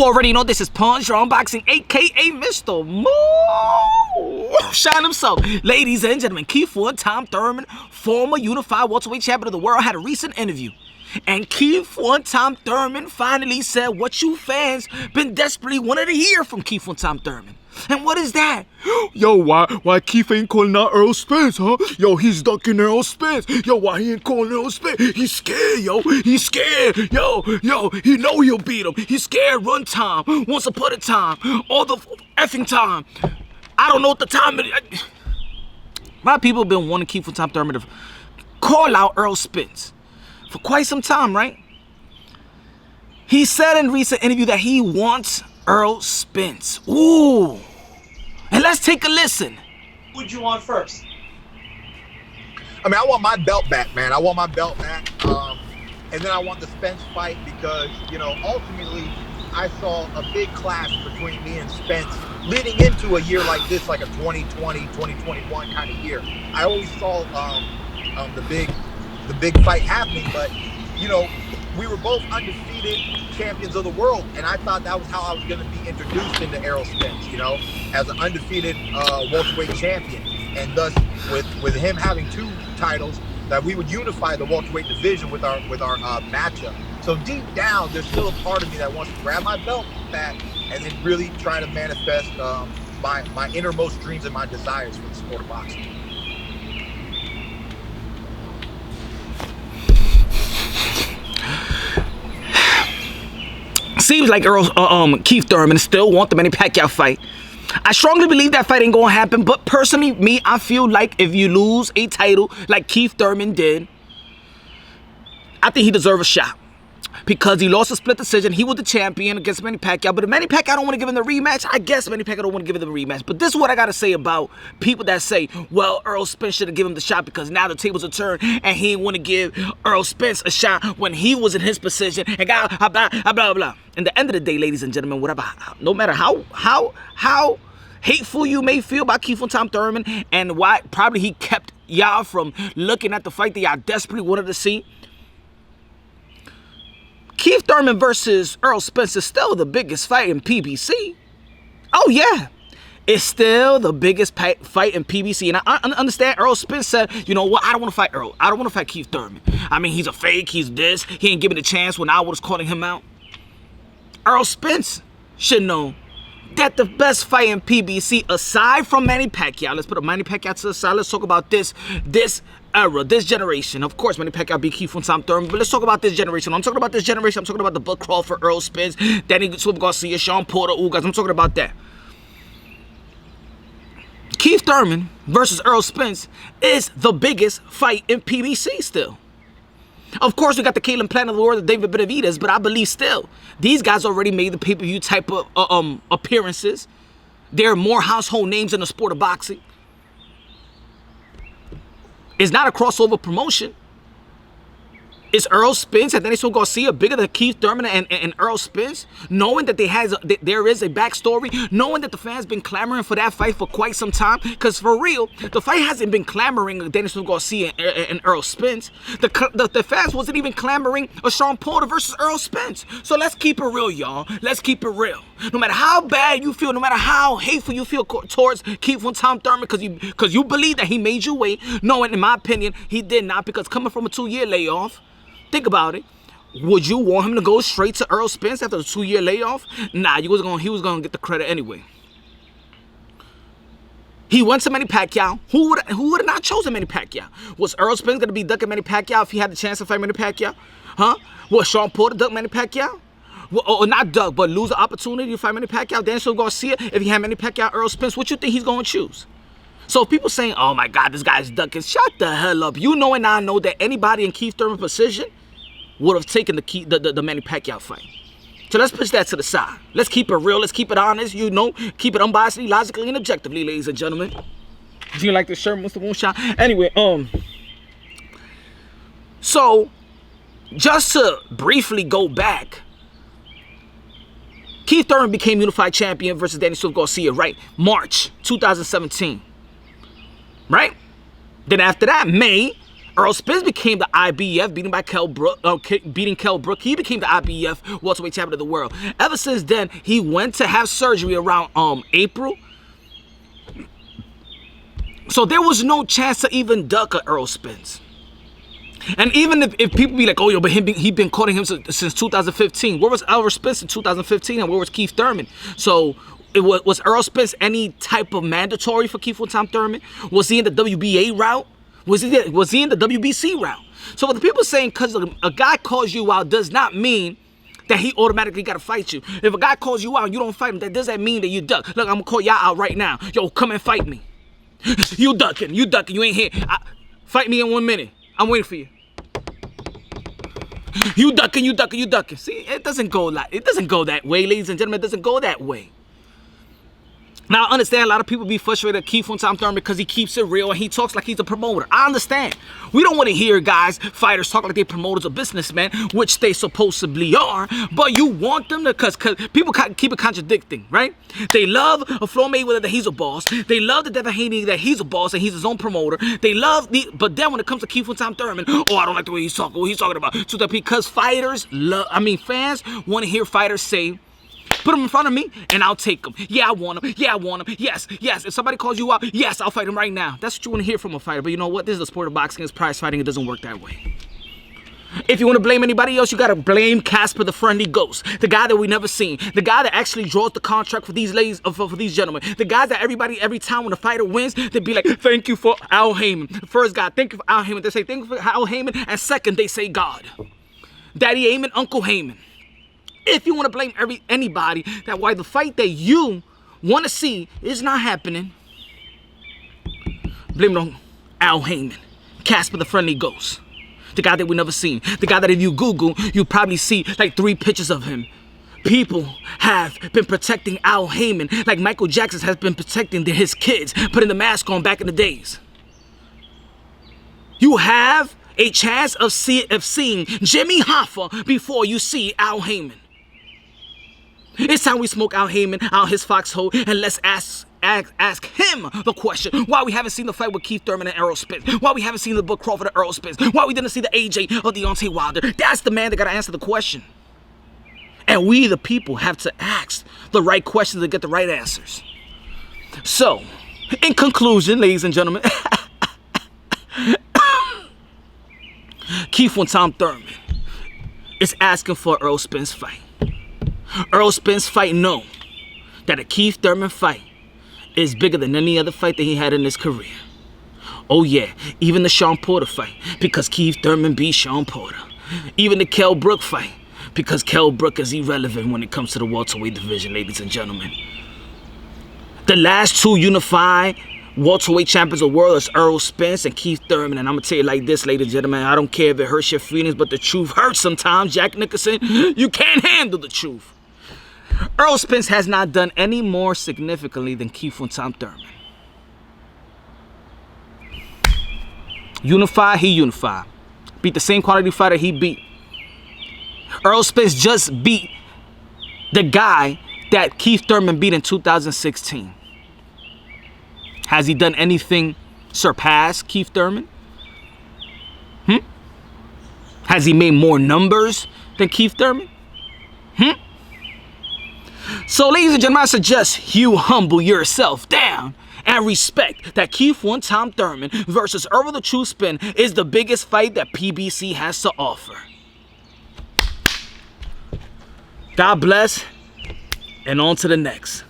already know this is Punch, your unboxing, aka Mr. Mo. Shine himself. Ladies and gentlemen, Keith One-Time Thurman, former unified welterweight champion of the world, had a recent interview. And Keith One-Time Thurman finally said what you fans been desperately wanting to hear from Keith One-Time Thurman. And what is that? Yo, why Keith ain't calling out Errol Spence, huh? Yo, he's ducking Errol Spence. Yo, why he ain't calling Errol Spence? He's scared, yo. He's scared. Yo, he know he'll beat him. He's scared run time, once upon a time, all the effing time. I don't know what the time it is. A lot of people have been wanting Keith One-Time Thurman to call out Errol Spence for quite some time, right? He said in a recent interview that he wants Errol Spence. Ooh. And let's take a listen. Who would you want first? I mean, I want my belt back, man. I want my belt back. And then I want the Spence fight because, you know, ultimately I saw a big clash between me and Spence leading into a year like this, like a 2020, 2021 kind of year. I always saw the big fight happening, but, you know, we were both undefeated champions of the world, and I thought that was how I was going to be introduced into Errol Spence, you know, as an undefeated welterweight champion, and thus with him having two titles, that we would unify the welterweight division with our matchup. So deep down, there's still a part of me that wants to grab my belt back and then really try to manifest my innermost dreams and my desires for the sport of boxing. Seems like Keith Thurman still want the Manny Pacquiao fight. I strongly believe that fight ain't gonna happen, but personally, me, I feel like if you lose a title like Keith Thurman did, I think he deserves a shot. Because he lost a split decision. He was the champion against Manny Pacquiao. But if Manny Pacquiao don't want to give him the rematch, I guess Manny Pacquiao don't want to give him the rematch. But this is what I got to say about people that say, well, Errol Spence should have given him the shot because now the tables are turned and he didn't want to give Errol Spence a shot when he was in his position. And blah, blah, blah, blah, blah. In the end of the day, ladies and gentlemen, whatever, no matter how hateful you may feel about Keith One-Time Thurman and why probably he kept y'all from looking at the fight that y'all desperately wanted to see, Keith Thurman versus Errol Spence is still the biggest fight in PBC. Oh, yeah. It's still the biggest fight in PBC. And I understand Errol Spence said, you know what, I don't want to fight Errol. I don't want to fight Keith Thurman. I mean, he's a fake. He's this. He ain't giving a chance when I was calling him out. Errol Spence should know that the best fight in PBC, aside from Manny Pacquiao, let's put a Manny Pacquiao to the side. Let's talk about this era, this generation. Of course, Manny Pacquiao beat Keith One-Time Thurman, but let's talk about this generation. I'm talking about this generation. I'm talking about the Bud Crawford, Errol Spence, Danny Swift Garcia, Sean Porter, guys. I'm talking about that. Keith Thurman versus Errol Spence is the biggest fight in PBC still. Of course, we got the Caleb Plant of the world, the David Benavidez, but I believe still, these guys already made the pay-per-view type of appearances. They're more household names in the sport of boxing. It's not a crossover promotion. Is Errol Spence and Danny Swift Garcia bigger than Keith Thurman and Errol Spence? Knowing that there is a backstory, knowing that the fans been clamoring for that fight for quite some time. Because for real, the fight hasn't been clamoring Danny Swift Garcia and Errol Spence. The fans wasn't even clamoring a Sean Porter versus Errol Spence. So let's keep it real, y'all. Let's keep it real. No matter how bad you feel, no matter how hateful you feel towards Keith One-Time Thurman, because you believe that he made you wait, knowing, in my opinion, he did not, because coming from a 2-year layoff, think about it. Would you want him to go straight to Errol Spence after a 2-year layoff? Nah, he was gonna get the credit anyway. He went to Manny Pacquiao. Who would have not chosen Manny Pacquiao? Was Errol Spence gonna be ducking Manny Pacquiao if he had the chance to fight Manny Pacquiao? Huh? Was Sean Porter duck Manny Pacquiao? Or not duck, but lose the opportunity to fight Manny Pacquiao? Danny Swift Garcia, if he had Manny Pacquiao, Errol Spence, what you think he's gonna choose? So people saying, oh my God, this guy's ducking, shut the hell up. You know and I know that anybody in Keith Thurman's position would have taken the Manny Pacquiao fight. So let's push that to the side. Let's keep it real. Let's keep it honest. You know, keep it unbiasedly, logically, and objectively, ladies and gentlemen. Do you like this shirt, Mr. Moonshine? Anyway, so just to briefly go back, Keith Thurman became unified champion versus Danny Swift Garcia, right? March 2017. Right? Then after that, May, Errol Spence became the IBF, beating Kell Brook. He became the IBF welterweight champion of the world. Ever since then, he went to have surgery around April. So there was no chance to even duck a Errol Spence. And even if people be like, oh, yo, but he been courting him since 2015. Where was Errol Spence in 2015, and where was Keith Thurman? So was Errol Spence any type of mandatory for Keith Thurman? Was he in the WBA route? Was he in the WBC route? So what the people saying, because a guy calls you out does not mean that he automatically got to fight you. If a guy calls you out and you don't fight him, that doesn't mean that you duck. Look, I'm going to call y'all out right now. Yo, come and fight me. You ducking, you ain't here. Fight me in 1 minute. I'm waiting for you. You ducking. See, it doesn't go that way, ladies and gentlemen. It doesn't go that way. Now, I understand a lot of people be frustrated at Keith Thurman because he keeps it real and he talks like he's a promoter. I understand. We don't want to hear fighters talk like they're promoters or businessmen, which they supposedly are, but you want them to, because people keep it contradicting, right? They love a Floyd Mayweather that he's a boss. They love the Devin Haney that he's a boss and he's his own promoter. But then when it comes to Keith Thurman, oh, I don't like the way he's talking. What he's talking about. So because fans want to hear fighters say, put him in front of me, and I'll take him. Yeah, I want him. Yes. If somebody calls you out, yes, I'll fight him right now. That's what you want to hear from a fighter. But you know what? This is the sport of boxing. It's prize fighting. It doesn't work that way. If you want to blame anybody else, you got to blame Casper the Friendly Ghost, the guy that we never seen, the guy that actually draws the contract for these ladies, for these gentlemen, the guys that every time when a fighter wins, they be like, thank you for Al Heyman. The first guy, thank you for Al Heyman. They say, thank you for Al Heyman. And second, they say God. Daddy Heyman, Uncle Heyman. If you want to blame anybody that why the fight that you want to see is not happening, blame it on Al Heyman, Casper the Friendly Ghost, the guy that we never seen, the guy that if you Google, you probably see like 3 pictures of him. People have been protecting Al Heyman like Michael Jackson has been protecting his kids, putting the mask on back in the days. You have a chance of seeing Jimmy Hoffa before you see Al Heyman. It's time we smoke Al Heyman out his foxhole and let's ask him the question why we haven't seen the fight with Keith Thurman and Errol Spence, why we haven't seen the Book Crawford and Errol Spence, why we didn't see the AJ or Deontay Wilder. That's the man that got to answer the question. And we, the people, have to ask the right questions to get the right answers. So, in conclusion, ladies and gentlemen, Keith Thurman is asking for an Errol Spence fight. Errol Spence fight know that a Keith Thurman fight is bigger than any other fight that he had in his career. Oh yeah, even the Sean Porter fight, because Keith Thurman beat Sean Porter. Even the Kell Brook fight, because Kell Brook is irrelevant when it comes to the welterweight division, ladies and gentlemen. The last 2 unified welterweight champions of the world is Errol Spence and Keith Thurman. And I'm going to tell you like this, ladies and gentlemen, I don't care if it hurts your feelings, but the truth hurts sometimes. Jack Nicholson, you can't handle the truth. Errol Spence has not done any more significantly than Keith Thurman. Unified, he unified. Beat the same quality fighter he beat. Errol Spence just beat the guy that Keith Thurman beat in 2016. Has he done anything surpass Keith Thurman? Has he made more numbers than Keith Thurman? So, ladies and gentlemen, I suggest you humble yourself down and respect that Keith Thurman versus Errol the True Spin is the biggest fight that PBC has to offer. God bless, and on to the next.